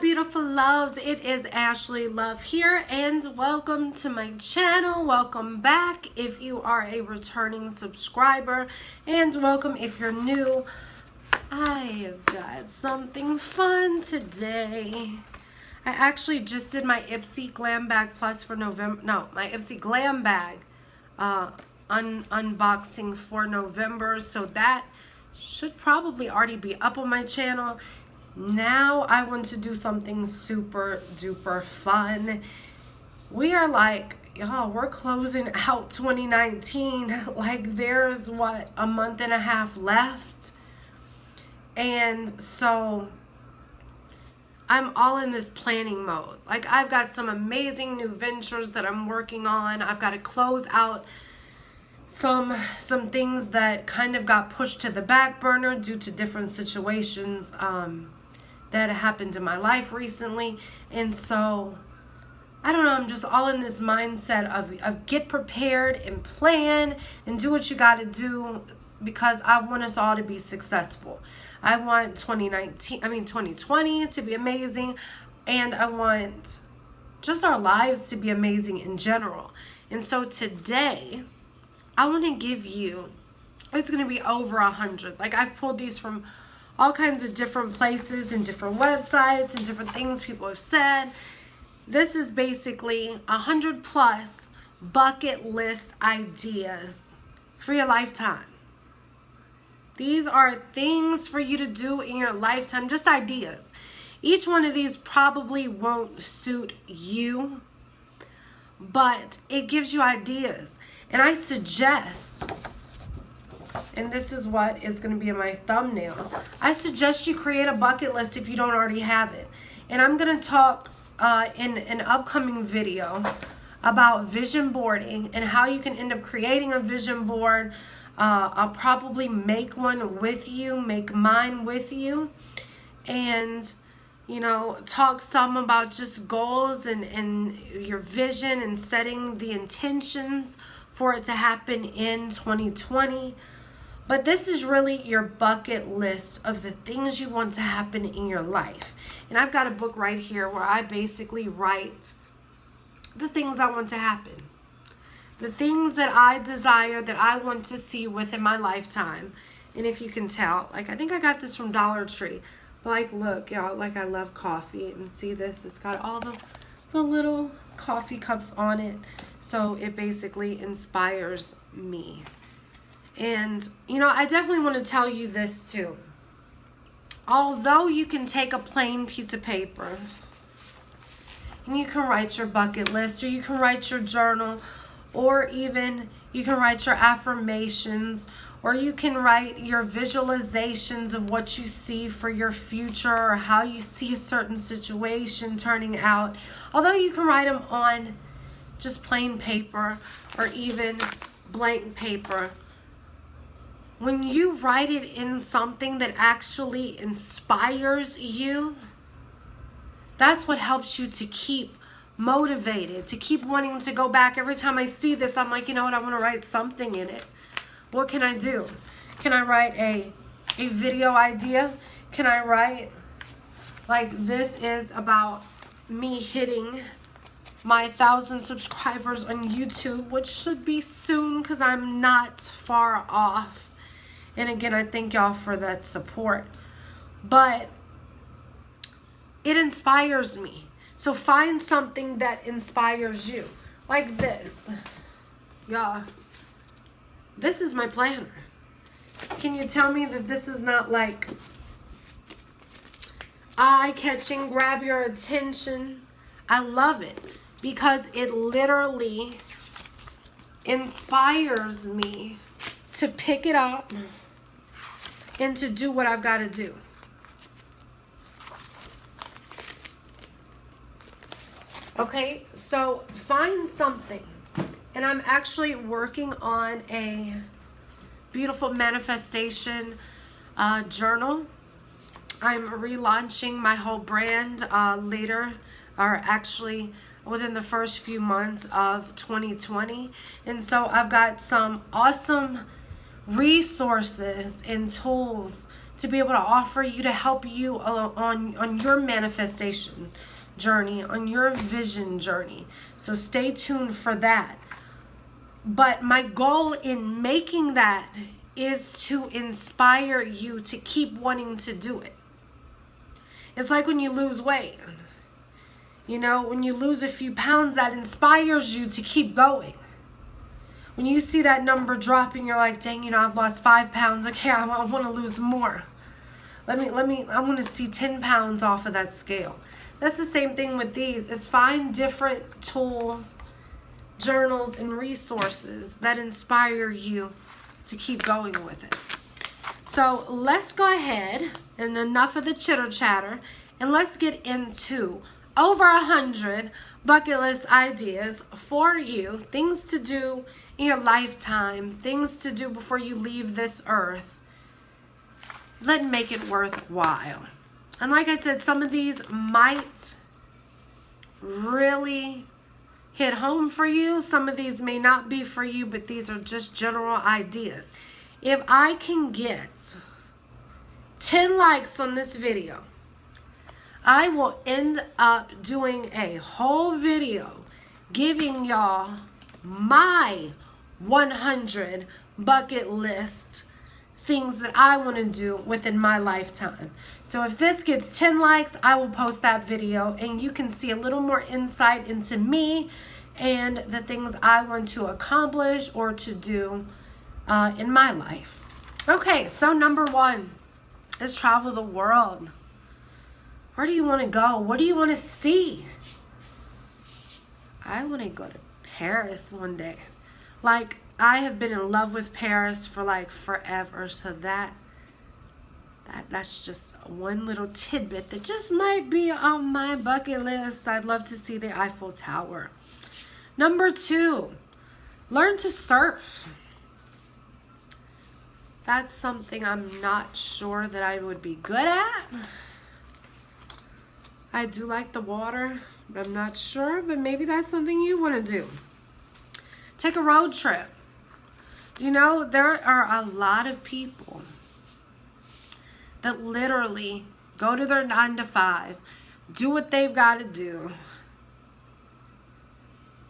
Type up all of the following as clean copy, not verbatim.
beautiful loves, it is Ashley Love here, and welcome to my channel. Welcome back if you are a returning subscriber, and welcome if you're new. I've got something fun today. I actually just did my Ipsy Glam Bag Plus for November. No, my Ipsy Glam Bag unboxing for November, so that should probably already be up on my channel. Now I want to do something super duper fun. We are like, y'all, we're closing out 2019. Like, there's what, a month and a half left. And so I'm all in this planning mode. Like, I've got some amazing new ventures that I'm working on. I've got to close out some things that kind of got pushed to the back burner due to different situations that happened in my life recently. And so I don't know, I'm just all in this mindset of get prepared and plan and do what you got to do, because I want us all to be successful. I want 2020 to be amazing, and I want just our lives to be amazing in general. And so today I want to give you, it's going to be over 100. Like, I've pulled these from all kinds of different places and different websites and different things people have said. This is basically 100 plus bucket list ideas for your lifetime. These are things for you to do in your lifetime, just ideas. Each one of these probably won't suit you, but it gives you ideas. And I suggest, and this is what is going to be in my thumbnail, I suggest you create a bucket list if you don't already have it. And I'm going to talk in an upcoming video about vision boarding and how you can end up creating a vision board. I'll probably make one with you, make mine with you, and talk some about just goals and your vision and setting the intentions for it to happen in 2020. But this is really your bucket list of the things you want to happen in your life. And I've got a book right here where I basically write the things I want to happen. The things that I desire, that I want to see within my lifetime. And if you can tell, like, I think I got this from Dollar Tree. But like, look, y'all, like, I love coffee. And see this? It's got all the little coffee cups on it. So it basically inspires me. And, I definitely want to tell you this too. Although you can take a plain piece of paper and you can write your bucket list, or you can write your journal, or even you can write your affirmations, or you can write your visualizations of what you see for your future, or how you see a certain situation turning out. Although you can write them on just plain paper or even blank paper, when you write it in something that actually inspires you, that's what helps you to keep motivated, to keep wanting to go back. Every time I see this, I'm like, you know what, I want to write something in it. What can I do? Can I write a video idea? Can I write, like, this is about me hitting my 1,000 subscribers on YouTube, which should be soon because I'm not far off. And again, I thank y'all for that support. But it inspires me. So find something that inspires you. Like this. Y'all, this is my planner. Can you tell me that this is not like eye-catching, grab your attention? I love it because it literally inspires me to pick it up and to do what I've got to do. Okay, so find something. And I'm actually working on a beautiful manifestation journal. I'm relaunching my whole brand later, or actually within the first few months of 2020. And so I've got some awesome resources and tools to be able to offer you, to help you on your manifestation journey, on your vision journey. So stay tuned for that. But my goal in making that is to inspire you to keep wanting to do it. It's like when you lose weight. You know, when you lose a few pounds, that inspires you to keep going. When you see that number dropping, you're like, dang, you know, I've lost 5 pounds. Okay, I want to lose more. I want to see 10 pounds off of that scale. That's the same thing with these, is find different tools, journals, and resources that inspire you to keep going with it. So let's go ahead, and enough of the chitter chatter, and let's get into over 100 bucket list ideas for you, things to do in your lifetime, things to do before you leave this earth that make it worthwhile. And like I said, some of these might really hit home for you. Some of these may not be for you, but these are just general ideas. If I can get 10 likes on this video, I will end up doing a whole video giving y'all my 100 bucket list things that I want to do within my lifetime. So if this gets 10 likes, I will post that video and you can see a little more insight into me and the things I want to accomplish or to do in my life. Okay, so number 1 is travel the world. Where do you want to go? What do you want to see? I want to go to Paris one day. Like, I have been in love with Paris for like forever, so that's just one little tidbit that just might be on my bucket list. I'd love to see the Eiffel Tower. Number 2, learn to surf. That's something I'm not sure that I would be good at. I do like the water, but I'm not sure, but maybe that's something you want to do. Take a road trip. You know, there are a lot of people that literally go to their 9 to 5, do what they've got to do,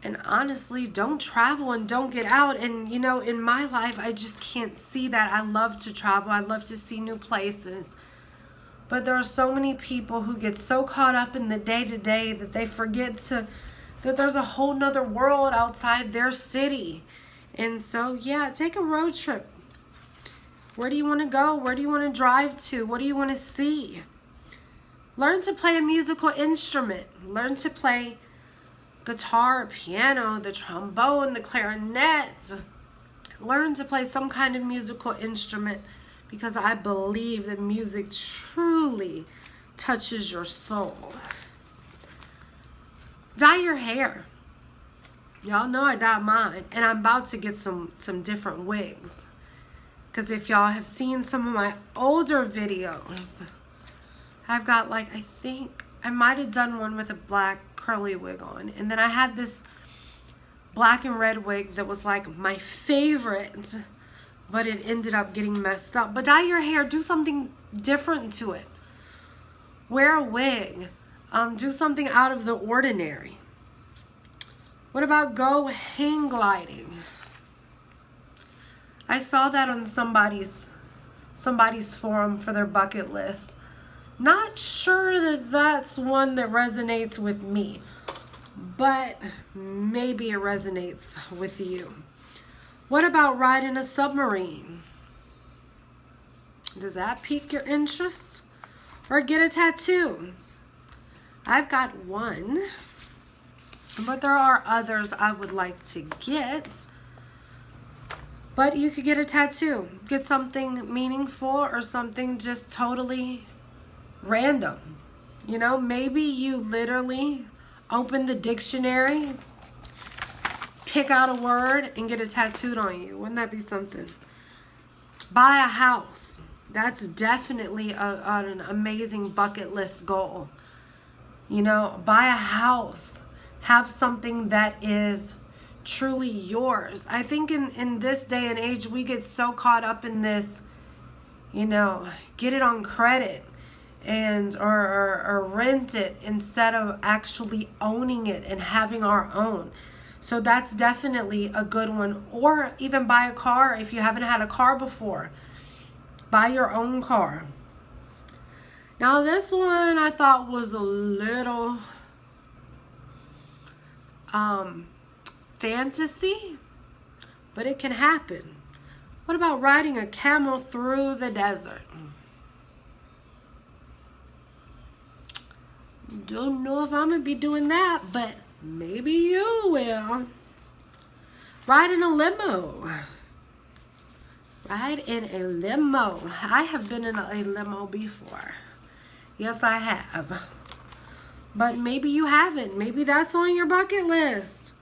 and honestly don't travel and don't get out. And you know, in my life, I just can't see that. I love to travel. I love to see new places. But there are so many people who get so caught up in the day-to-day that they forget that there's a whole nother world outside their city. And so, yeah, take a road trip. Where do you want to go? Where do you want to drive to? What do you want to see? Learn to play a musical instrument. Learn to play guitar, piano, the trombone, the clarinet. Learn to play some kind of musical instrument, because I believe that music truly touches your soul. Dye your hair. Y'all know I dyed mine, and I'm about to get some different wigs. Because if y'all have seen some of my older videos, I've got like, I think I might have done one with a black curly wig on. And then I had this black and red wig that was like my favorite, but it ended up getting messed up. But dye your hair, do something different to it. Wear a wig. Do something out of the ordinary. What about go hang gliding? I saw that on somebody's forum for their bucket list. Not sure that that's one that resonates with me, but maybe it resonates with you. What about riding a submarine? Does that pique your interest? Or get a tattoo? I've got one, but there are others I would like to get. But you could get a tattoo. Get something meaningful or something just totally random. You know, maybe you literally open the dictionary, pick out a word, and get it tattooed on you. Wouldn't that be something? Buy a house. That's definitely an amazing bucket list goal. You know, buy a house. Have something that is truly yours. I think in this day and age, we get so caught up in this You know, get it on credit and or rent it instead of actually owning it and having our own. So that's definitely a good one. Or even buy a car if you haven't had a car before. Buy your own car. Now this one I thought was a little fantasy, but it can happen. What about riding a camel through the desert? Don't know if I'm going to be doing that, but maybe you will. Ride in a limo. Ride in a limo. I have been in a limo before. Yes, I have. But maybe you haven't. Maybe that's on your bucket list.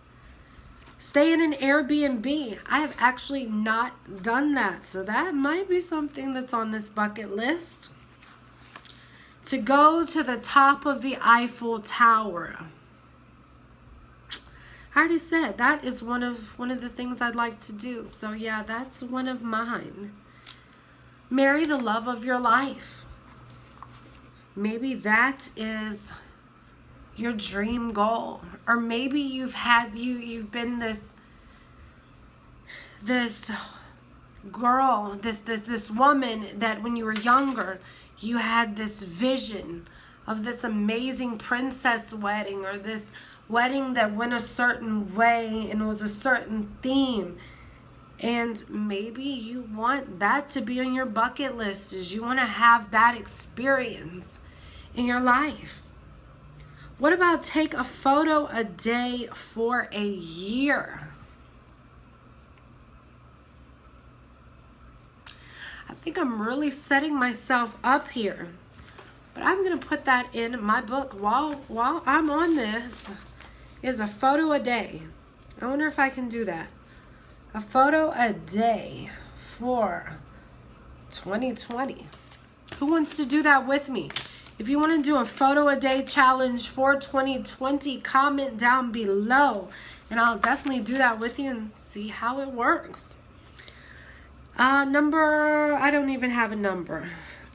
Stay in an Airbnb. I have actually not done that. So that might be something that's on this bucket list. To go to the top of the Eiffel Tower. I already said that is one of the things I'd like to do. So yeah, that's one of mine. Marry the love of your life. Maybe that is your dream goal. Or maybe you've been this girl, this woman that when you were younger, you had this vision of this amazing princess wedding, or this wedding that went a certain way and was a certain theme. And maybe you want that to be on your bucket list, is you want to have that experience in your life. What about take a photo a day for a year? I think I'm really setting myself up here. But I'm going to put that in my book while I'm on this. Is a photo a day. I wonder if I can do that. A photo a day for 2020. Who wants to do that with me? If you want to do a photo a day challenge for 2020, comment down below. And I'll definitely do that with you and see how it works. Number, I don't even have a number.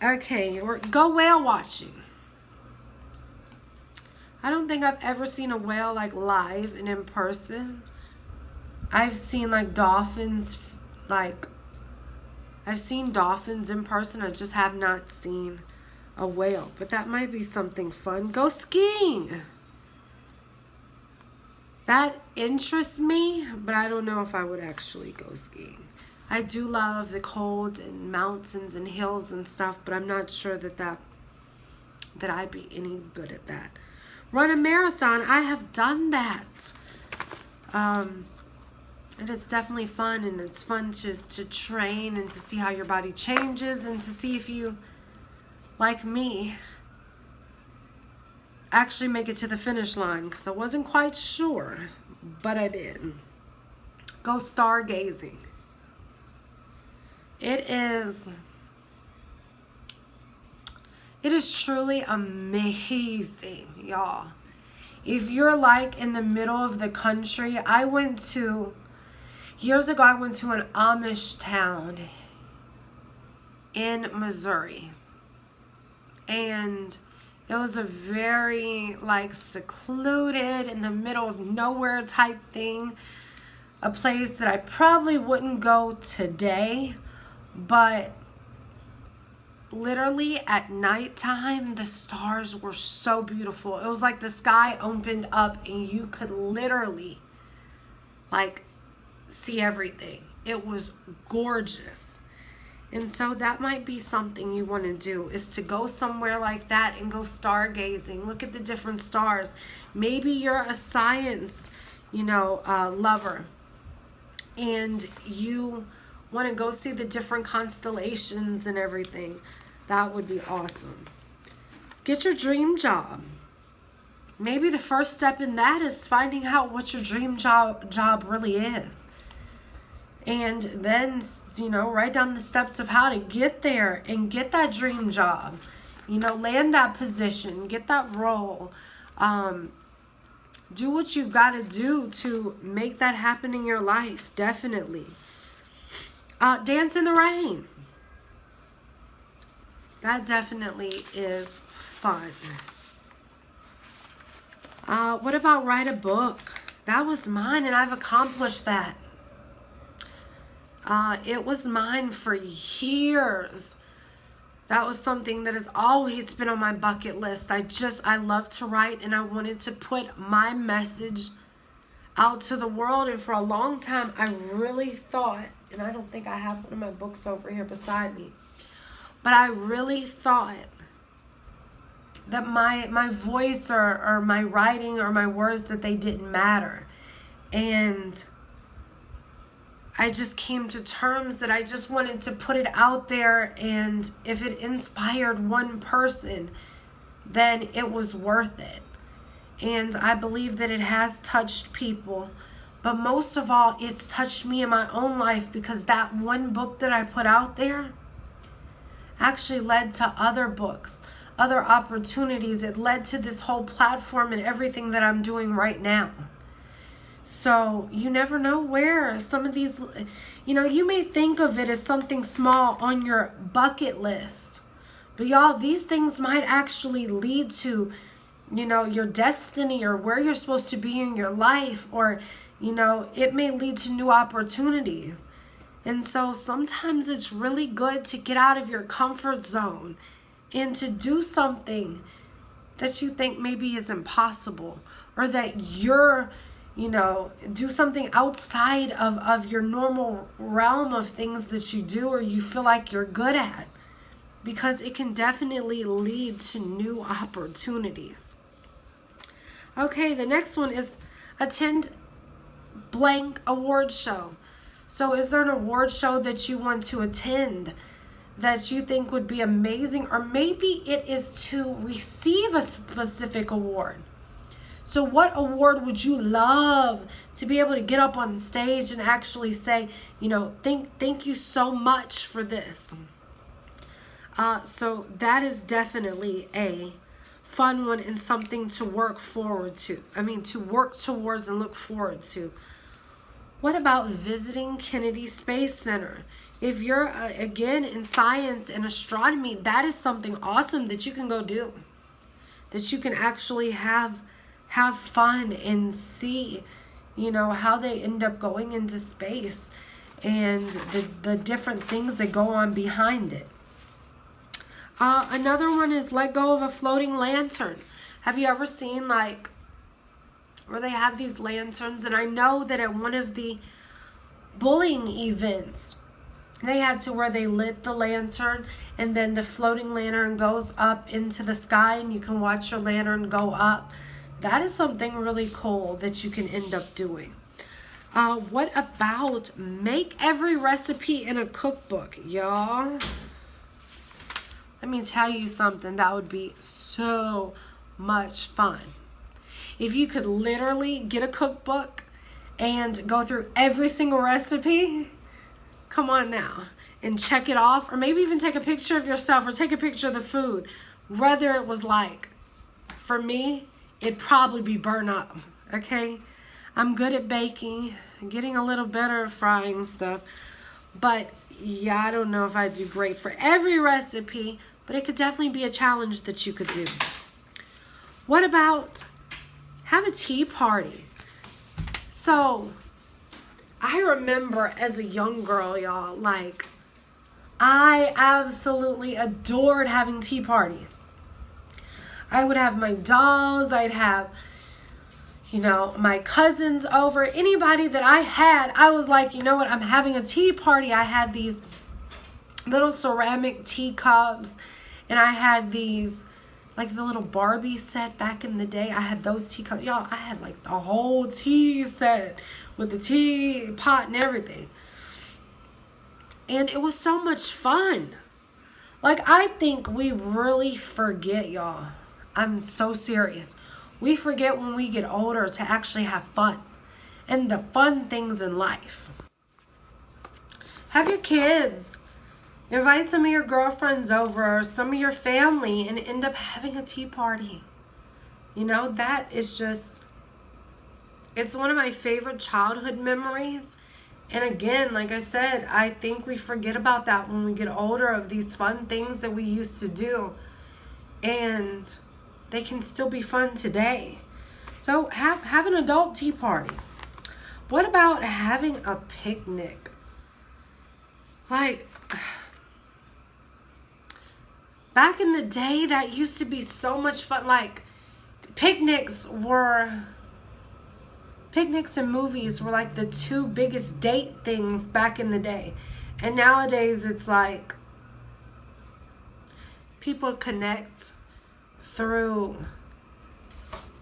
Okay, go whale watching. I don't think I've ever seen a whale like live and in person. I've seen like dolphins, I've seen dolphins in person. I just have not seen a whale, but that might be something fun. Go skiing. That interests me, but I don't know if I would actually go skiing. I do love the cold and mountains and hills and stuff, but I'm not sure that I'd be any good at that. Run a marathon. I have done that. And it's definitely fun, and it's fun to train and to see how your body changes and to see if you, like me, actually make it to the finish line, because I wasn't quite sure, but I did. Go stargazing. It is truly amazing, y'all. If you're like in the middle of the country, years ago I went to an Amish town in Missouri. And it was a very secluded, in the middle of nowhere type thing. A place that I probably wouldn't go today. But literally at nighttime, the stars were so beautiful. It was like the sky opened up and you could literally see everything. It was gorgeous. And so that might be something you want to do, is to go somewhere like that and go stargazing. Look at the different stars. Maybe you're a science, lover, and you want to go see the different constellations and everything. That would be awesome. Get your dream job. Maybe the first step in that is finding out what your dream job really is. And then, write down the steps of how to get there and get that dream job. Land that position, get that role. Do what you've got to do to make that happen in your life, definitely. Dance in the rain. That definitely is fun. What about write a book? That was mine, and I've accomplished that. It was mine for years. That was something that has always been on my bucket list. I love to write, and I wanted to put my message out to the world. And for a long time, I really thought, and I don't think I have one of my books over here beside me, but I really thought that my voice or my writing or my words, that they didn't matter. And I just came to terms that I just wanted to put it out there, and if it inspired one person, then it was worth it. And I believe that it has touched people, but most of all, it's touched me in my own life, because that one book that I put out there actually led to other books, other opportunities. It led to this whole platform and everything that I'm doing right now. So you never know where some of these, you may think of it as something small on your bucket list, but y'all, these things might actually lead to, your destiny, or where you're supposed to be in your life, or, it may lead to new opportunities. And so sometimes it's really good to get out of your comfort zone and to do something that you think maybe is impossible, or that you're, do something outside of your normal realm of things that you do or you feel like you're good at, because it can definitely lead to new opportunities. Okay, the next one is attend blank award show. So is there an award show that you want to attend that you think would be amazing? Or maybe it is to receive a specific award. So what award would you love to be able to get up on stage and actually say, thank you so much for this? So that is definitely a fun one, and something to work forward to. To work towards and look forward to. What about visiting Kennedy Space Center? If you're, again, in science and astronomy, that is something awesome that you can go do. That you can actually have fun and see, how they end up going into space and the different things that go on behind it. Another one is let go of a floating lantern. Have you ever seen, where they have these lanterns? And I know that at one of the bullying events, they had to where they lit the lantern, and then the floating lantern goes up into the sky, and you can watch your lantern go up. That is something really cool that you can end up doing. What about make every recipe in a cookbook, y'all? Let me tell you something. That would be so much fun. If you could literally get a cookbook and go through every single recipe, come on now, and check it off, or maybe even take a picture of yourself, or take a picture of the food, whether it was for me, it'd probably be burnt up, okay? I'm good at baking, getting a little better at frying stuff, but yeah, I don't know if I'd do great for every recipe, but it could definitely be a challenge that you could do. What about have a tea party? So I remember as a young girl, y'all, I absolutely adored having tea parties. I would have my dolls, I'd have, my cousins over, anybody that I had, I was like, you know what, I'm having a tea party. I had these little ceramic teacups, and I had these, the little Barbie set back in the day. I had those teacups. Y'all, I had the whole tea set with the tea pot and everything. And it was so much fun. I think we really forget, y'all. I'm so serious. We forget when we get older to actually have fun. And the fun things in life. Have your kids. Invite some of your girlfriends over, or some of your family, and end up having a tea party. That is just, it's one of my favorite childhood memories. And again, like I said, I think we forget about that when we get older, of these fun things that we used to do. And they can still be fun today. So have an adult tea party. What about having a picnic? Like, back in the day, that used to be so much fun. Like, picnics and movies were like the two biggest date things back in the day. And nowadays it's like people connect through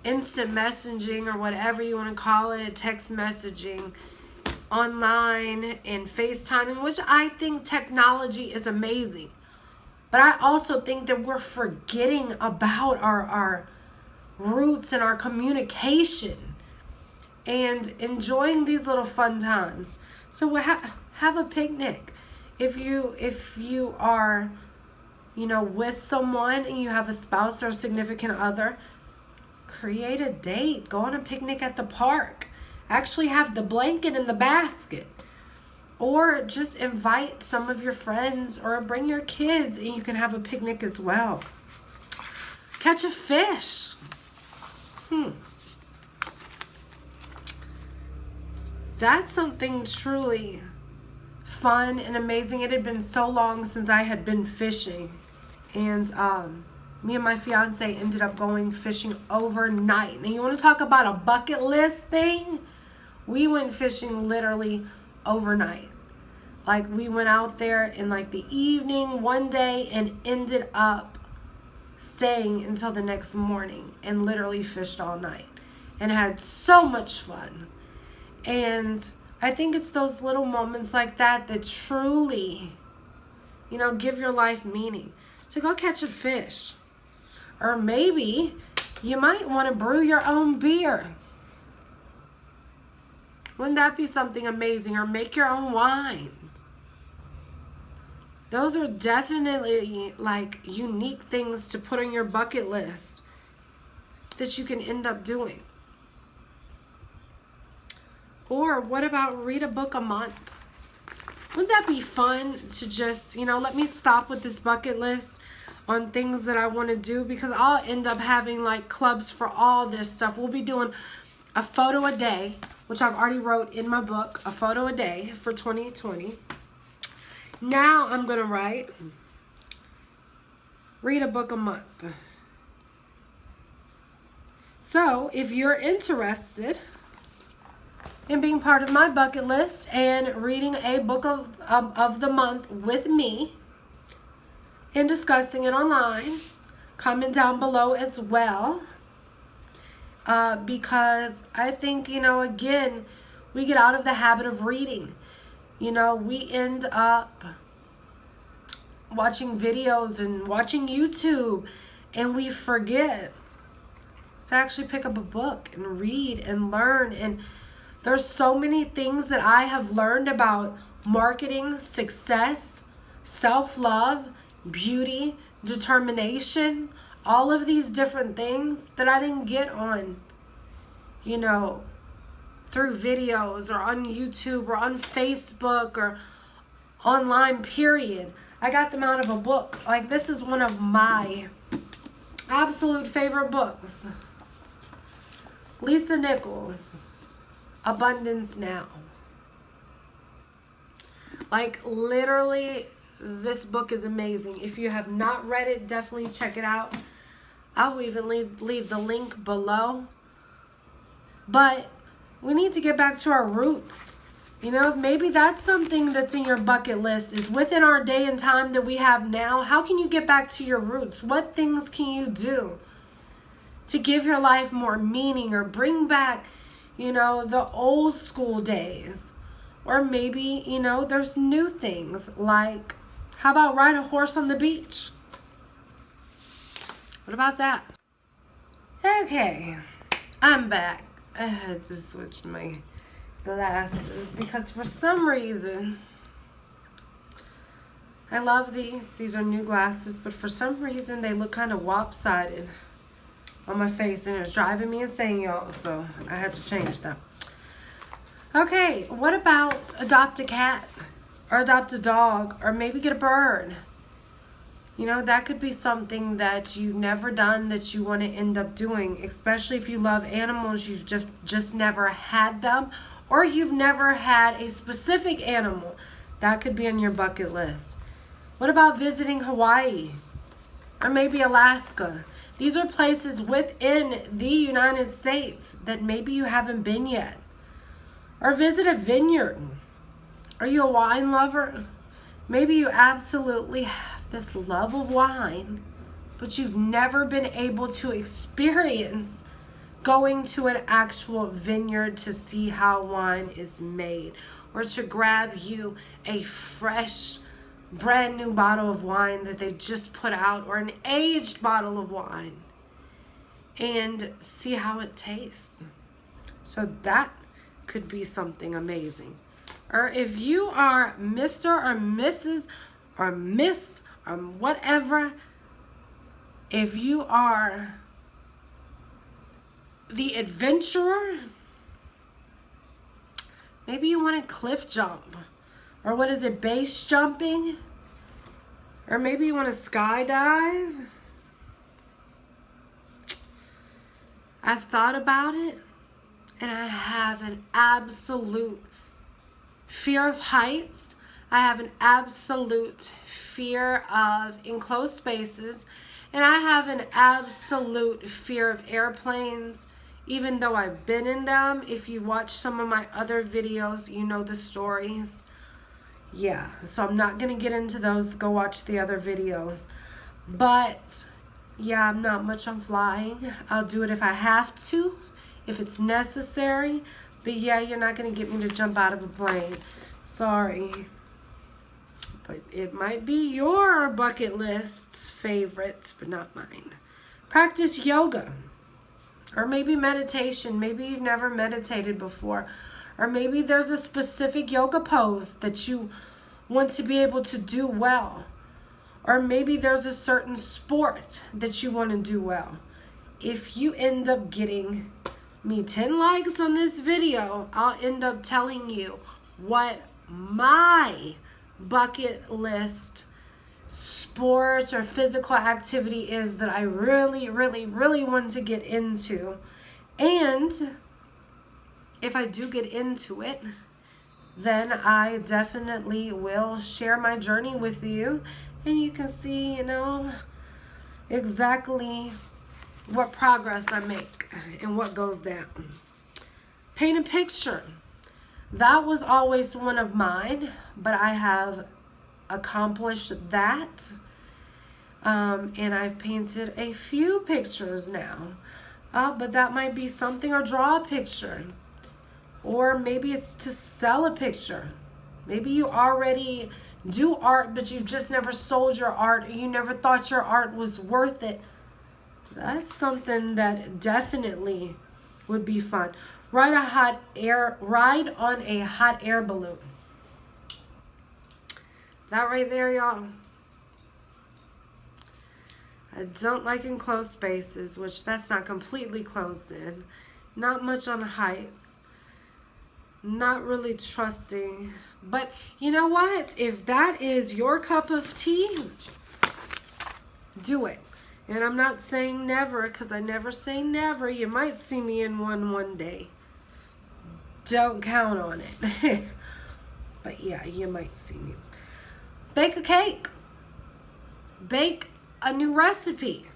instant messaging, or whatever you want to call it, text messaging, online, and FaceTiming, which I think technology is amazing. But I also think that we're forgetting about our roots and our communication and enjoying these little fun times. So have a picnic. If you are, with someone and you have a spouse or a significant other, create a date. Go on a picnic at the park. Actually have the blanket in the basket. Or just invite some of your friends, or bring your kids and you can have a picnic as well. Catch a fish. That's something truly fun and amazing. It had been so long since I had been fishing. And me and my fiance ended up going fishing overnight. And you want to talk about a bucket list thing? We went fishing literally overnight. Like, we went out there in like the evening one day and ended up staying until the next morning and literally fished all night and had so much fun. And I think it's those little moments like that that truly, give your life meaning. So go catch a fish. Or maybe you might want to brew your own beer. Wouldn't that be something amazing? Or make your own wine. Those are definitely like unique things to put on your bucket list that you can end up doing. Or what about read a book a month? Wouldn't that be fun to just, let me stop with this bucket list on things that I want to do, because I'll end up having like clubs for all this stuff. We'll be doing a photo a day, which I've already wrote in my book, a photo a day for 2020. Now I'm going to write, read a book a month. So if you're interested in being part of my bucket list and reading a book of the month with me and discussing it online, comment down below as well. Because I think, again, we get out of the habit of reading. We end up watching videos and watching YouTube, and we forget to actually pick up a book and read and learn. And there's so many things that I have learned about marketing, success, self-love, beauty, determination, all of these different things that I didn't get on, through videos or on YouTube or on Facebook or online, period. I got them out of a book. Like, this is one of my absolute favorite books. Lisa Nichols, Abundance Now. Like, literally, this book is amazing. If you have not read it, definitely check it out. I'll even leave the link below. But we need to get back to our roots. Maybe that's something that's in your bucket list, is within our day and time that we have now. How can you get back to your roots? What things can you do to give your life more meaning, or bring back, the old school days? Or maybe, there's new things like, how about ride a horse on the beach? What about that? Okay, I'm back. I had to switch my glasses because for some reason, I love these. These are new glasses, but for some reason they look kind of lopsided on my face, and it's driving me insane, y'all. So I had to change them. Okay, what about adopt a cat or adopt a dog or maybe get a bird? You know, that could be something that you've never done that you want to end up doing, especially if you love animals, you've just never had them, or you've never had a specific animal. That could be on your bucket list. What about visiting Hawaii or maybe Alaska? These are places within the United States that maybe you haven't been yet. Or visit a vineyard. Are you a wine lover? Maybe you absolutely have this love of wine, but you've never been able to experience going to an actual vineyard to see how wine is made, or to grab you a fresh, brand new bottle of wine that they just put out, or an aged bottle of wine, and see how it tastes. So that could be something amazing. Or if you are Mr. or Mrs. or Miss or whatever, if you are the adventurer, maybe you want to cliff jump, or what is it, base jumping, or maybe you want to skydive. I've thought about it, and I have an absolute fear of heights. I have an absolute fear of enclosed spaces, and I have an absolute fear of airplanes, even though I've been in them. If you watch some of my other videos, you know the stories. Yeah, so I'm not going to get into those. Go watch the other videos. But yeah, I'm not much on flying. I'll do it if I have to, if it's necessary. But yeah, you're not going to get me to jump out of a plane. Sorry. But it might be your bucket list's favorite, but not mine. Practice yoga. Or maybe meditation. Maybe you've never meditated before. Or maybe there's a specific yoga pose that you want to be able to do well. Or maybe there's a certain sport that you want to do well. If you end up getting me 10 likes on this video, I'll end up telling you what my bucket list sport or physical activity is that I really, really, really want to get into. And if I do get into it, then I definitely will share my journey with you, and you can see, you know, exactly what progress I make and what goes down. Paint a picture. That was always one of mine, but I have accomplished that. And I've painted a few pictures now. But that might be something, or draw a picture. Or maybe it's to sell a picture. Maybe you already do art, but you've just never sold your art, or you never thought your art was worth it. That's something that definitely would be fun. Ride on a hot air balloon. That right there, y'all. I don't like enclosed spaces, which that's not completely closed in. Not much on heights. Not really trusting. But you know what? If that is your cup of tea, do it. And I'm not saying never, because I never say never. You might see me in one day. Don't count on it. But yeah, you might see me. Bake a cake. Bake a new recipe.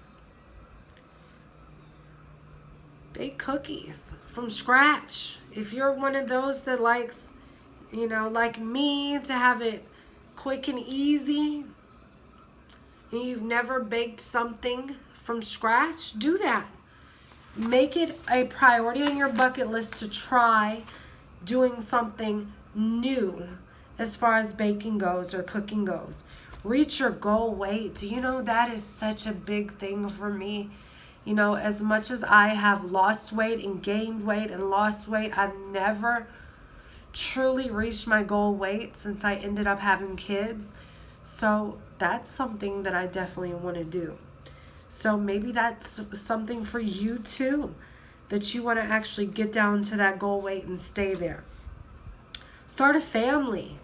Bake cookies from scratch. If you're one of those that likes, you know, like me, to have it quick and easy, and you've never baked something from scratch, do that. Make it a priority on your bucket list to try doing something new as far as baking goes or cooking goes. Reach your goal weight. Do you know that is such a big thing for me? You know, as much as I have lost weight and gained weight and lost weight, I've never truly reached my goal weight since I ended up having kids. So that's something that I definitely want to do. So maybe that's something for you too, that you want to actually get down to that goal weight and stay there. Start a family.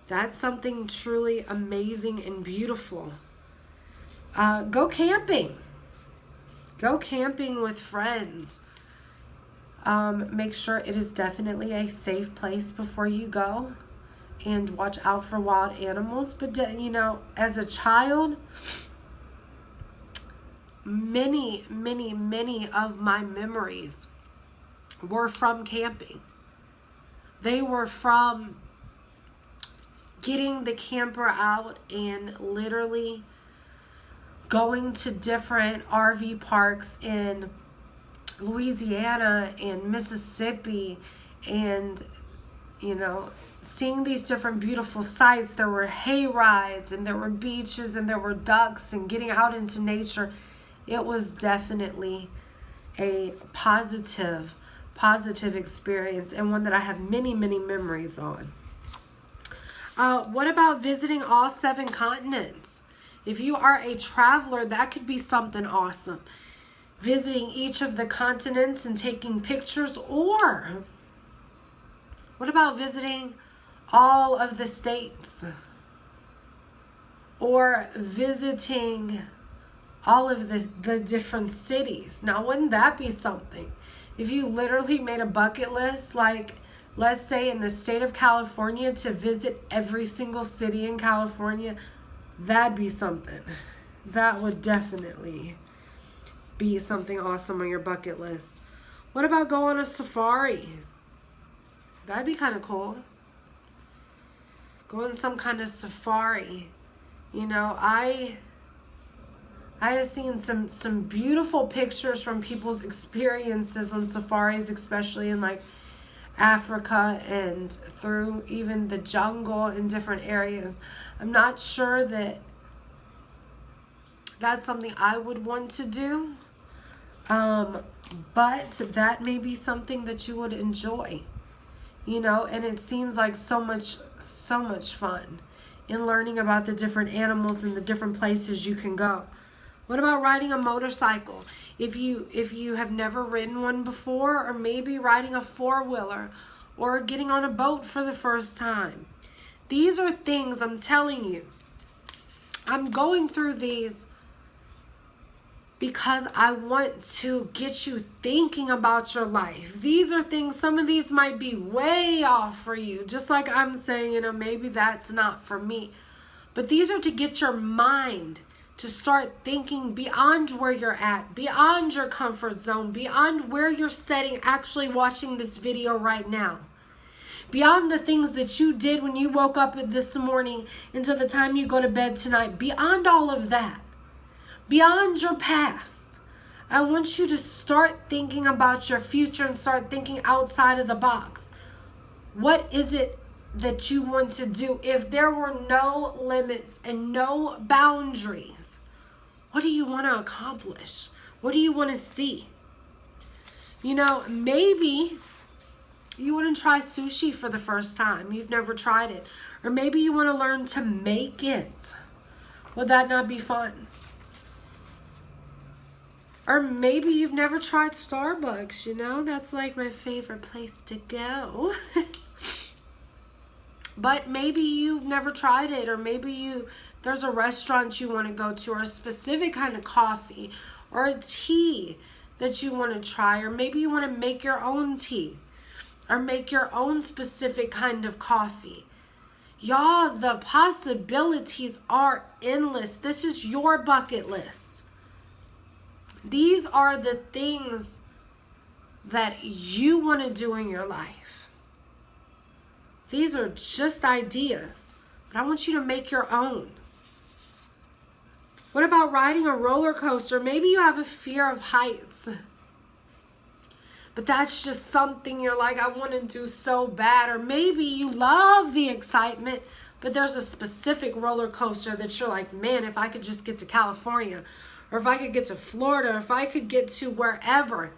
That's something truly amazing and beautiful. Go camping. Go camping with friends. Make sure it is definitely a safe place before you go. And watch out for wild animals. But, you know, as a child, many of my memories were from camping. They were from getting the camper out and literally going to different RV parks in Louisiana and Mississippi, and, you know, seeing these different beautiful sights. There were hay rides, and there were beaches, and there were ducks, and getting out into nature. It was definitely a positive experience, and one that I have many memories on. What about visiting all 7 continents? If you are a traveler, that could be something awesome. Visiting each of the continents and taking pictures. Or what about visiting all of the states? Or visiting all of the different cities? Now, wouldn't that be something? If you literally made a bucket list, like, let's say in the state of California, to visit every single city in California, that'd be something. That would definitely be something awesome on your bucket list. What about go on a safari? That'd be kind of cool. Go on some kind of safari. You know, I have seen some beautiful pictures from people's experiences on safaris, especially in like Africa and through even the jungle in different areas. I'm not sure that that's something I would want to do, but that may be something that you would enjoy, you know. And it seems like so much fun in learning about the different animals and the different places you can go. What about riding a motorcycle? If you have never ridden one before, or maybe riding a 4-wheeler, or getting on a boat for the first time. These are things, I'm telling you, I'm going through these because I want to get you thinking about your life. These are things, some of these might be way off for you. Just like I'm saying, you know, maybe that's not for me. But these are to get your mind to start thinking beyond where you're at, beyond your comfort zone, beyond where you're sitting actually watching this video right now. Beyond the things that you did when you woke up this morning until the time you go to bed tonight. Beyond all of that. Beyond your past. I want you to start thinking about your future and start thinking outside of the box. What is it that you want to do? If there were no limits and no boundaries, what do you want to accomplish? What do you want to see? You know, maybe you want to try sushi for the first time. You've never tried it. Or maybe you want to learn to make it. Would that not be fun? Or maybe you've never tried Starbucks, you know? That's like my favorite place to go. But maybe you've never tried it, or maybe there's a restaurant you want to go to, or a specific kind of coffee, or a tea that you want to try, or maybe you want to make your own tea, or make your own specific kind of coffee. Y'all, the possibilities are endless. This is your bucket list. These are the things that you want to do in your life. These are just ideas, but I want you to make your own. What about riding a roller coaster? Maybe you have a fear of heights, but that's just something you're like, I want to do so bad. Or maybe you love the excitement, but there's a specific roller coaster that you're like, man, if I could just get to California, or if I could get to Florida, or if I could get to wherever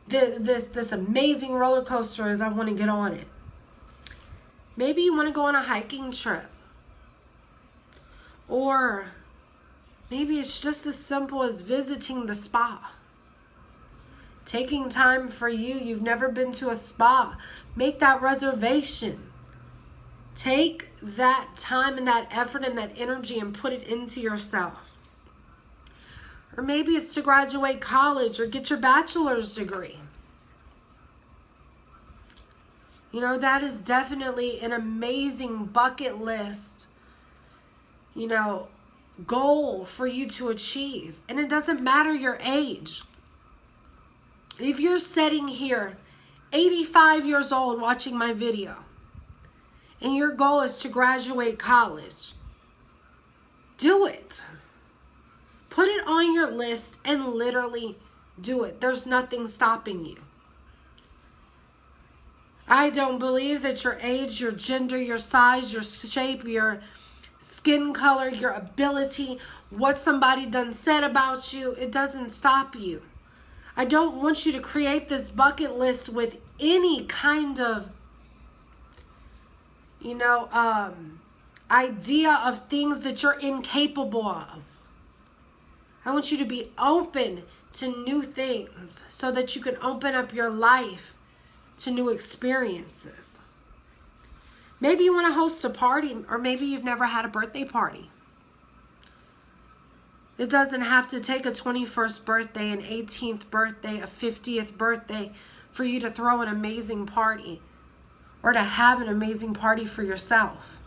this amazing roller coaster is, I want to get on it. Maybe you want to go on a hiking trip. Or maybe it's just as simple as visiting the spa. Taking time for you. You've never been to a spa. Make that reservation. Take that time and that effort and that energy and put it into yourself. Or maybe it's to graduate college or get your bachelor's degree. You know, that is definitely an amazing bucket list, you know, goal for you to achieve. And it doesn't matter your age. If you're sitting here 85 years old watching my video and your goal is to graduate college, do it. Put it on your list and literally do it. There's nothing stopping you. I don't believe that your age, your gender, your size, your shape, your skin color, your ability, what somebody done said about you, it doesn't stop you. I don't want you to create this bucket list with any kind of, you know, idea of things that you're incapable of. I want you to be open to new things so that you can open up your life to new experiences. Maybe you want to host a party, or maybe you've never had a birthday party. It doesn't have to take a 21st birthday, an 18th birthday, a 50th birthday for you to throw an amazing party or to have an amazing party for yourself.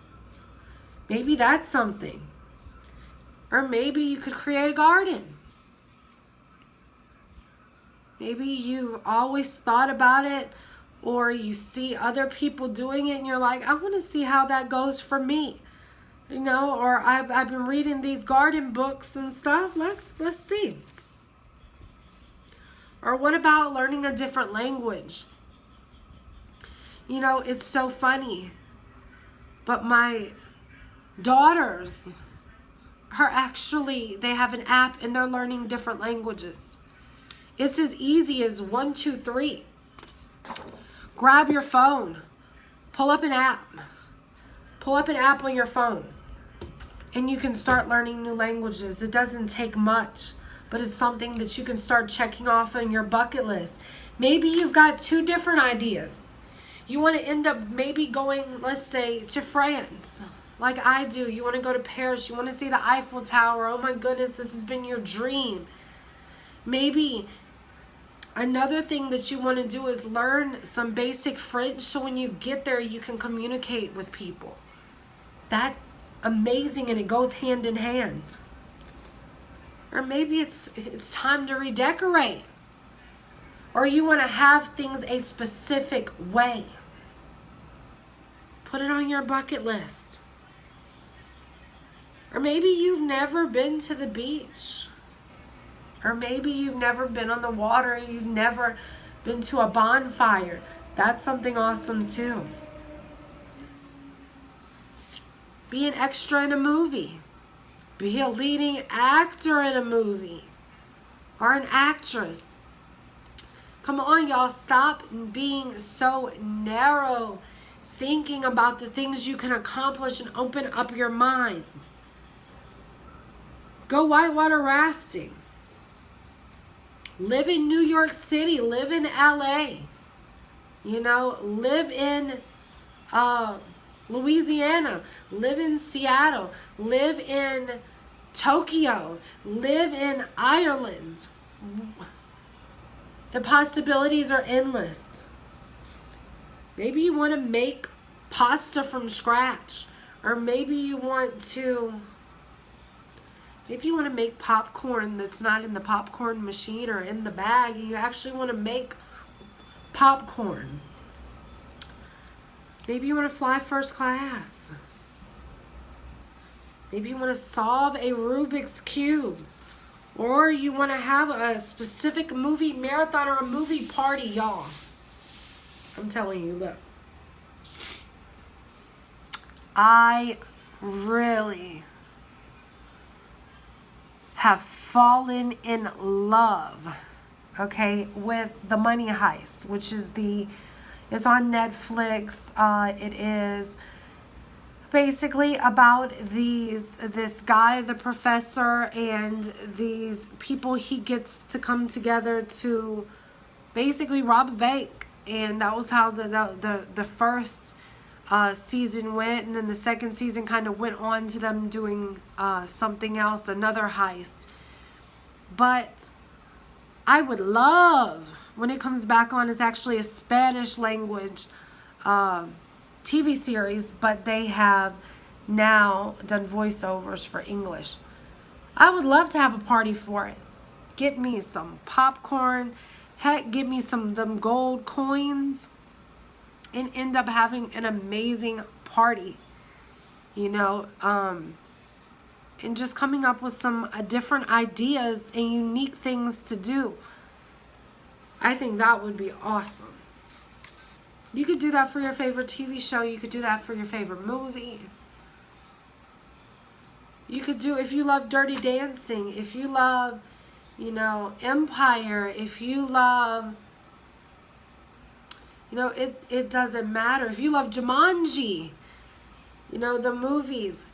Maybe that's something. Or maybe you could create a garden. Maybe you've always thought about it, or you see other people doing it and you're like, I want to see how that goes for me. You know, or I've been reading these garden books and stuff. Let's see. Or what about learning a different language? You know, it's so funny, but my daughters they have an app and they're learning different languages. It's as easy as 1, 2, 3. Grab your phone, pull up an app on your phone, and you can start learning new languages. It doesn't take much, but it's something that you can start checking off on your bucket list. Maybe you've got 2 different ideas. You want to end up maybe going, let's say, to France, like I do. You want to go to Paris. You want to see the Eiffel Tower. Oh my goodness, this has been your dream. Maybe another thing that you want to do is learn some basic French so when you get there, you can communicate with people. That's amazing, and it goes hand in hand. Or maybe it's time to redecorate. Or you want to have things a specific way. Put it on your bucket list. Or maybe you've never been to the beach. Or maybe you've never been on the water. You've never been to a bonfire. That's something awesome too. Be an extra in a movie. Be a leading actor in a movie. Or an actress. Come on, y'all. Stop being so narrow. Thinking about the things you can accomplish and open up your mind. Go whitewater rafting. Live in New York City. Live in LA. You know, live in Louisiana. Live in Seattle. Live in Tokyo. Live in Ireland. The possibilities are endless. Maybe you want to make pasta from scratch. Or maybe you want to make popcorn that's not in the popcorn machine or in the bag. You actually want to make popcorn. Maybe you want to fly first class. Maybe you want to solve a Rubik's Cube. Or you want to have a specific movie marathon or a movie party, y'all. I'm telling you, look. I really have fallen in love, okay, with The Money Heist, which is it's on Netflix. It is basically about this guy, the professor, and these people he gets to come together to basically rob a bank. And that was how the first season went. And then the second season kind of went on to them doing something else, another heist. But I would love, when it comes back on, it's actually a Spanish language TV series, but they have now done voiceovers for English. I would love to have a party for it. Get me some popcorn. Heck, get me some of them gold coins and end up having an amazing party, you know, and just coming up with some different ideas and unique things to do. I think that would be awesome. You could do that for your favorite TV show. You could do that for your favorite movie. You could do, if you love Dirty Dancing, if you love, you know, Empire, if you love, you know, it doesn't matter. If you love Jumanji, you know, the movies,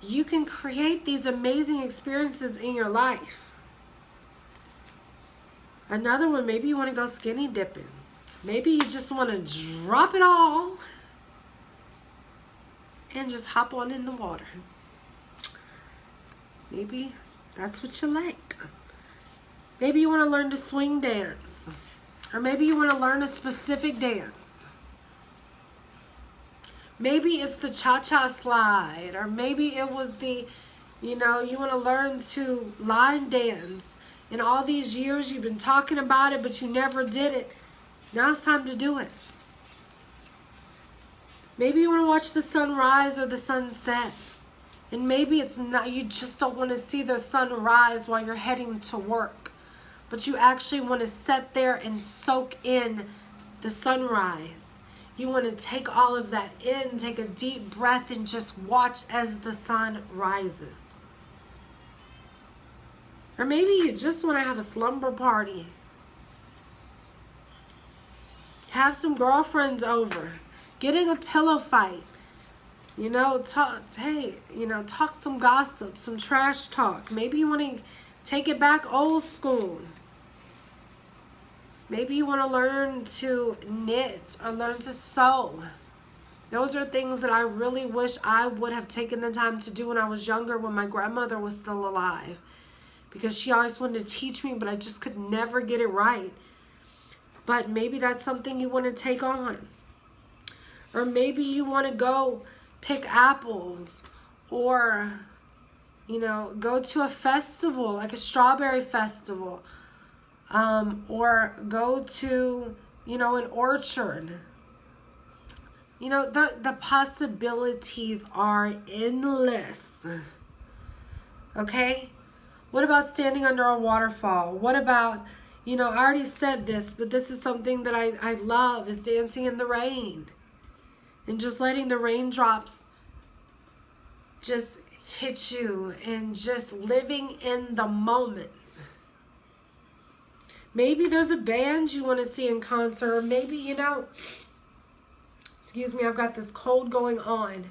you can create these amazing experiences in your life. Another one, maybe you want to go skinny dipping. Maybe you just want to drop it all and just hop on in the water. Maybe that's what you like. Maybe you want to learn to swing dance. Or maybe you want to learn a specific dance. Maybe it's the cha-cha slide. Or maybe it was the, you know, you want to learn to line dance. In all these years you've been talking about it, but you never did it. Now it's time to do it. Maybe you want to watch the sunrise or the sunset. And maybe it's not, you just don't want to see the sunrise while you're heading to work. But you actually want to sit there and soak in the sunrise. You want to take all of that in, take a deep breath, and just watch as the sun rises. Or maybe you just want to have a slumber party. Have some girlfriends over. Get in a pillow fight. You know, talk some gossip, some trash talk. Maybe you want to take it back old school. Maybe you want to learn to knit or learn to sew. Those are things that I really wish I would have taken the time to do when I was younger, when my grandmother was still alive. Because she always wanted to teach me, but I just could never get it right. But maybe that's something you want to take on. Or maybe you want to go pick apples, or, you know, go to a festival, like a strawberry festival, or go to, you know, an orchard. You know, the possibilities are endless. Okay? What about standing under a waterfall? What about, you know, I already said this, but this is something that I love, is dancing in the rain. And just letting the raindrops just hit you and just living in the moment. Maybe there's a band you want to see in concert. Or maybe, you know, excuse me, I've got this cold going on.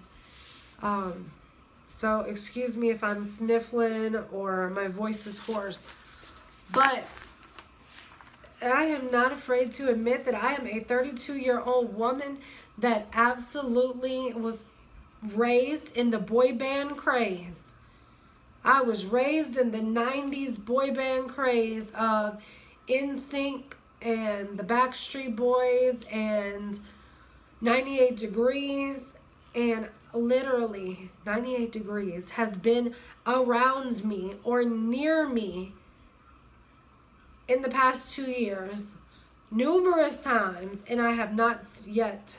So excuse me if I'm sniffling or my voice is hoarse. But I am not afraid to admit that I am a 32-year-old woman that absolutely was raised in the boy band craze. I was raised in the 90s boy band craze of NSYNC and the Backstreet Boys and 98 Degrees, and literally 98 Degrees has been around me or near me in the past 2 years numerous times, and I have not yet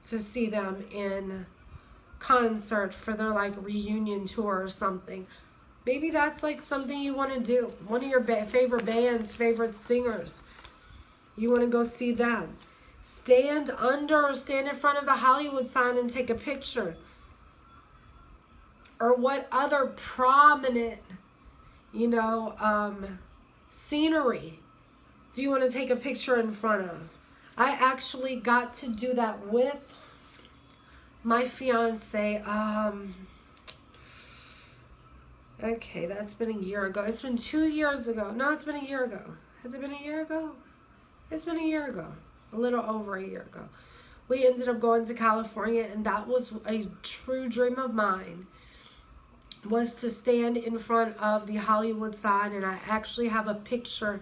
to see them in concert for their like reunion tour or something. Maybe that's like something you want to do. One of your favorite bands, favorite singers, you want to go see them. Stand under or stand in front of the Hollywood sign and take a picture. Or what other prominent, you know, scenery do you want to take a picture in front of? I actually got to do that with my fiance. Okay, that's been a year ago. It's been 2 years ago. No, it's been a year ago. Has it been a year ago? It's been a year ago. A little over a year ago. We ended up going to California, and that was a true dream of mine, was to stand in front of the Hollywood sign, and I actually have a picture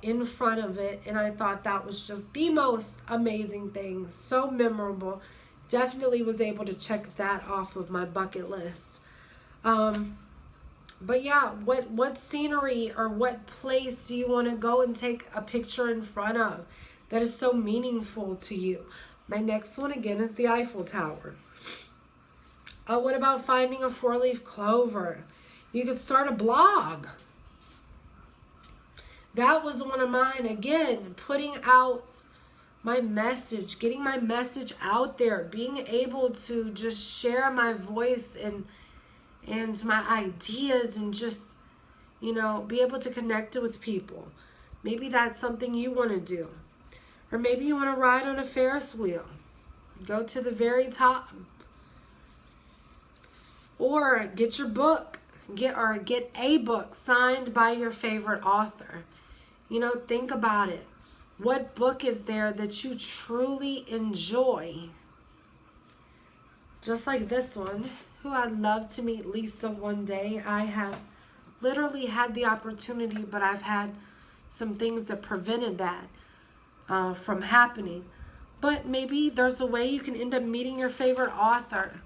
in front of it, and I thought that was just the most amazing thing. So memorable. Definitely was able to check that off of my bucket list. But yeah, what scenery or what place do you want to go and take a picture in front of that is so meaningful to you? My next one again is the Eiffel Tower. What about finding a four-leaf clover? You could start a blog. That was one of mine. Again, putting out my message, getting my message out there, being able to just share my voice and my ideas, and just, you know, be able to connect with people. Maybe that's something you want to do. Or maybe you want to ride on a Ferris wheel. Go to the very top. Or get your book. Get a book signed by your favorite author. You know, think about it. What book is there that you truly enjoy? Just like this one, who I'd love to meet Lisa one day. I have literally had the opportunity, but I've had some things that prevented that from happening. But maybe there's a way you can end up meeting your favorite author,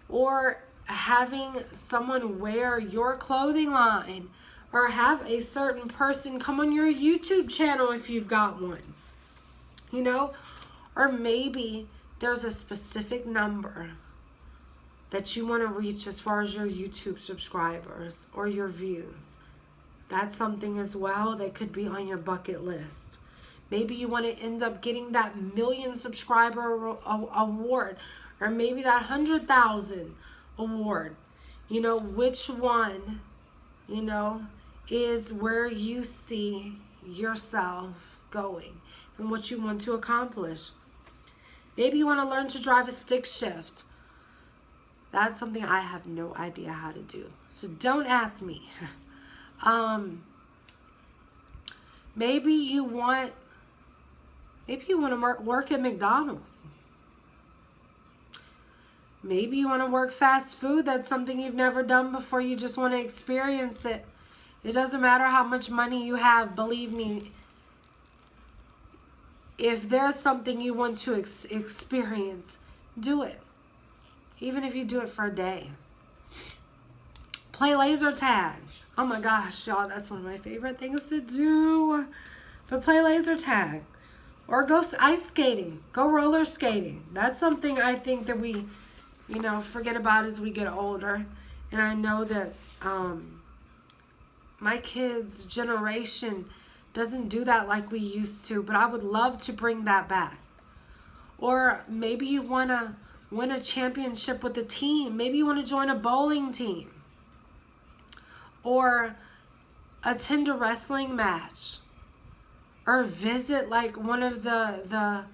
or having someone wear your clothing line, or have a certain person come on your YouTube channel if you've got one, you know. Or maybe there's a specific number that you want to reach as far as your YouTube subscribers or your views. That's something as well that could be on your bucket list. Maybe you want to end up getting that 1 million subscriber award, or maybe that 100,000 award. You know, which one, you know, is where you see yourself going and what you want to accomplish. Maybe you want to learn to drive a stick shift. That's something I have no idea how to do, so don't ask me. Maybe you want to work at McDonald's. Maybe you want to work fast food. That's something you've never done before. You just want to experience it. It doesn't matter how much money you have. Believe me, if there's something you want to experience, do it. Even if you do it for a day. Play laser tag. Oh my gosh, y'all, that's one of my favorite things to do. But play laser tag. Or go ice skating. Go roller skating. That's something I think that we, you know, forget about as we get older. And I know that my kids' generation doesn't do that like we used to. But I would love to bring that back. Or maybe you want to win a championship with a team. Maybe you want to join a bowling team. Or attend a wrestling match. Or visit like one of the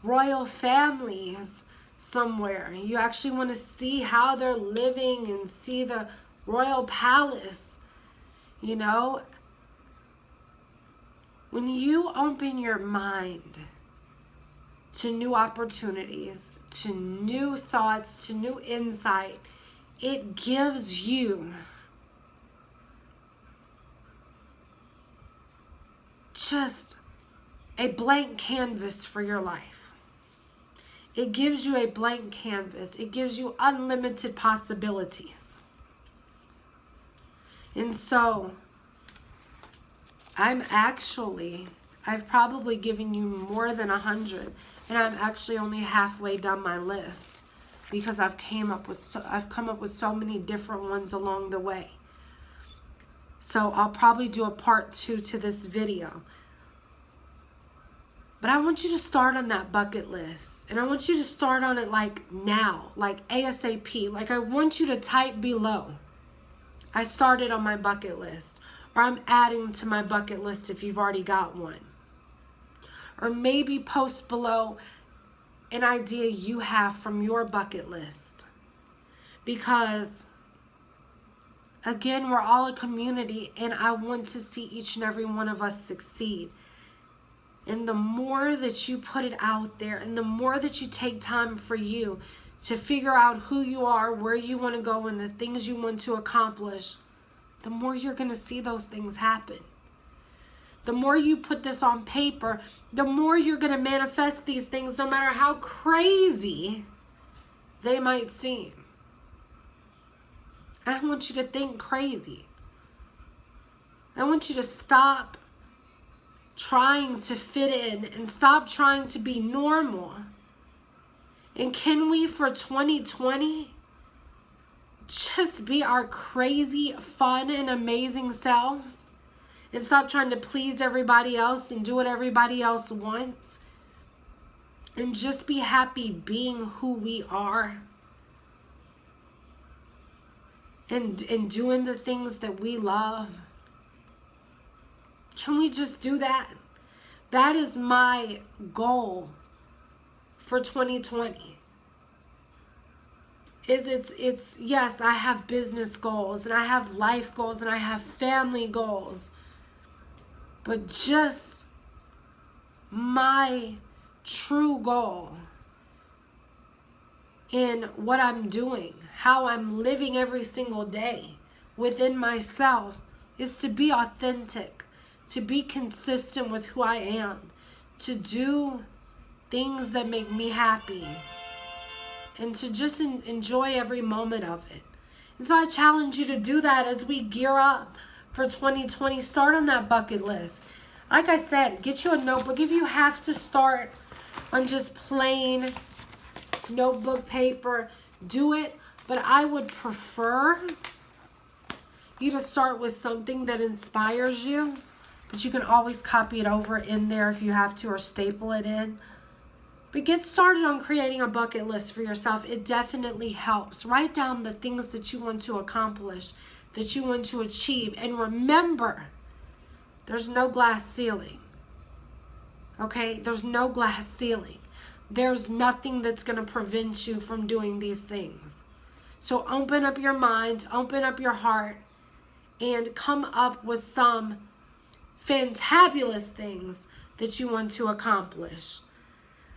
royal families somewhere. You actually want to see how they're living and see the royal palace. You know, when you open your mind to new opportunities, to new thoughts, to new insight, it gives you just a blank canvas for your life. It gives you a blank canvas. It gives you unlimited possibilities. And so, I've probably given you more than 100, and I'm actually only halfway down my list because I've come up with so many different ones along the way. So I'll probably do a part 2 to this video. But I want you to start on that bucket list. And I want you to start on it like now, like ASAP. Like I want you to type below, I started on my bucket list. Or I'm adding to my bucket list if you've already got one. Or maybe post below an idea you have from your bucket list. Because Again, we're all a community, and I want to see each and every one of us succeed. And the more that you put it out there, and the more that you take time for you to figure out who you are, where you want to go, and the things you want to accomplish, the more you're going to see those things happen. The more you put this on paper, the more you're going to manifest these things, no matter how crazy they might seem. And I want you to think crazy. I want you to stop trying to fit in and stop trying to be normal. And can we, for 2020, just be our crazy, fun, and amazing selves? And stop trying to please everybody else and do what everybody else wants? And just be happy being who we are. And doing the things that we love. Can we just do that? That is my goal for 2020. It's yes, I have business goals, and I have life goals, and I have family goals. But just my true goal in what I'm doing, how I'm living every single day within myself, is to be authentic, to be consistent with who I am, to do things that make me happy, and to just enjoy every moment of it. And so I challenge you to do that as we gear up for 2020. Start on that bucket list. Like I said, get you a notebook. If you have to start on just plain notebook paper, do it. But I would prefer you to start with something that inspires you. But you can always copy it over in there if you have to, or staple it in. But get started on creating a bucket list for yourself. It definitely helps. Write down the things that you want to accomplish, that you want to achieve. And remember, there's no glass ceiling. Okay? There's no glass ceiling. There's nothing that's going to prevent you from doing these things. So open up your mind, open up your heart, and come up with some fantabulous things that you want to accomplish.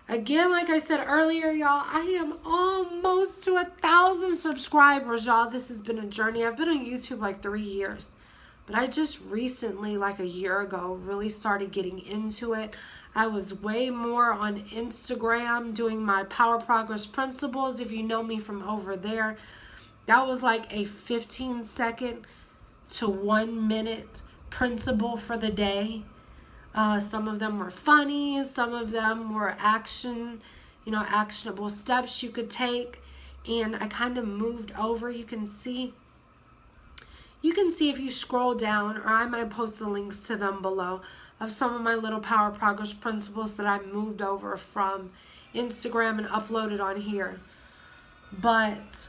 Again, like I said earlier, y'all, I am almost to 1,000 subscribers, y'all. This has been a journey. I've been on YouTube like 3 years. But I just recently, like a year ago, really started getting into it. I was way more on Instagram doing my Power Progress Principles. If you know me from over there, that was like a 15-second to 1 minute principle for the day. Some of them were funny, some of them were actionable steps you could take. And I kind of moved over. You can see if you scroll down, or I might post the links to them below, of some of my little Power Progress Principles that I moved over from Instagram and uploaded on here. But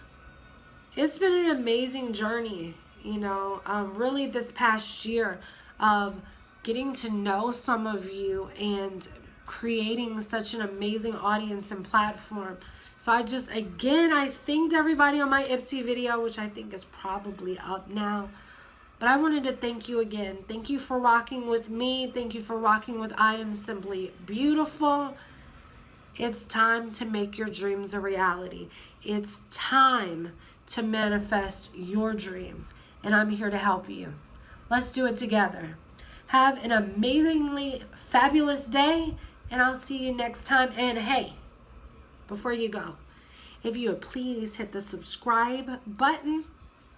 it's been an amazing journey, really this past year of getting to know some of you and creating such an amazing audience and platform. So I thanked everybody on my Ipsy video, which I think is probably up now. But I wanted to thank you again. Thank you for rocking with me. Thank you for rocking with I Am Simply Beautiful. It's time to make your dreams a reality. It's time to manifest your dreams. And I'm here to help you. Let's do it together. Have an amazingly fabulous day, and I'll see you next time. And hey, before you go, if you would please hit the subscribe button.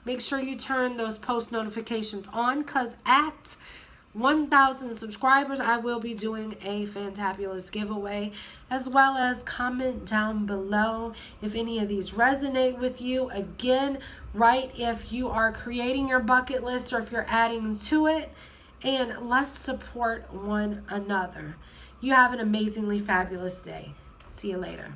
Make sure you turn those post notifications on, because at 1,000 subscribers, I will be doing a fantabulous giveaway, as well as comment down below if any of these resonate with you. Again, write if you are creating your bucket list or if you're adding to it, and let's support one another. You have an amazingly fabulous day. See you later.